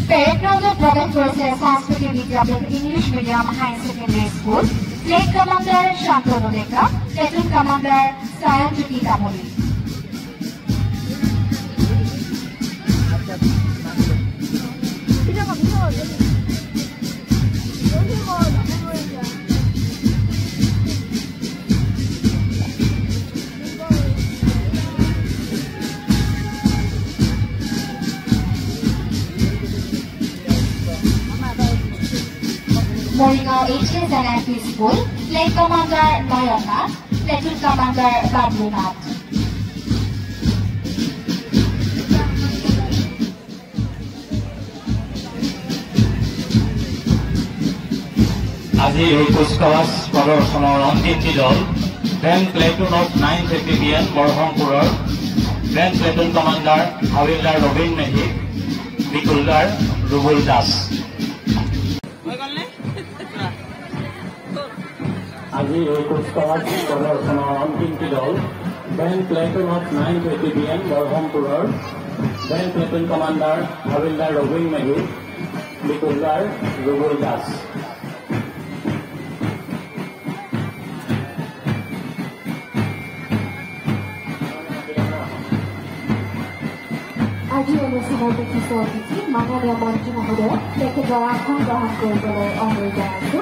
Peregrinated Brothers Courses Sanskrit Vidyapit English Medium High Secondary School, Flight Commander Shantanu Dekra, Platoon Commander Sayanjiti Tamoli. Moringaon HS and MP School, Flight Commander Nayannath, Platoon Commander Bablunath. আজি এই কুচকাৱাজ প্ৰদৰ্শনৰ অন্তিমটি দল grand platoon of 9th APBN বৰহমপুৰৰ grand platoon commander havildar Robin Medhi, বিকুলদাৰ ৰুবুল দাস। আজি এই কুচকাৱাজ প্ৰদৰ্শনৰ অন্তিমটি দল grand platoon of 9th APBN বৰহমপুৰৰ grand platoon commander havildar Robin Medhi, বিকুলদাৰ ৰুবুল দাস। আজি অনুষ্ঠানৰ বিশিষ্ট অতিথি মাননীয় মন্ত্ৰী মহোদয় তেখেতৰ আসন গ্ৰহণ কৰিবলৈ অনুৰোধ জনাইছো।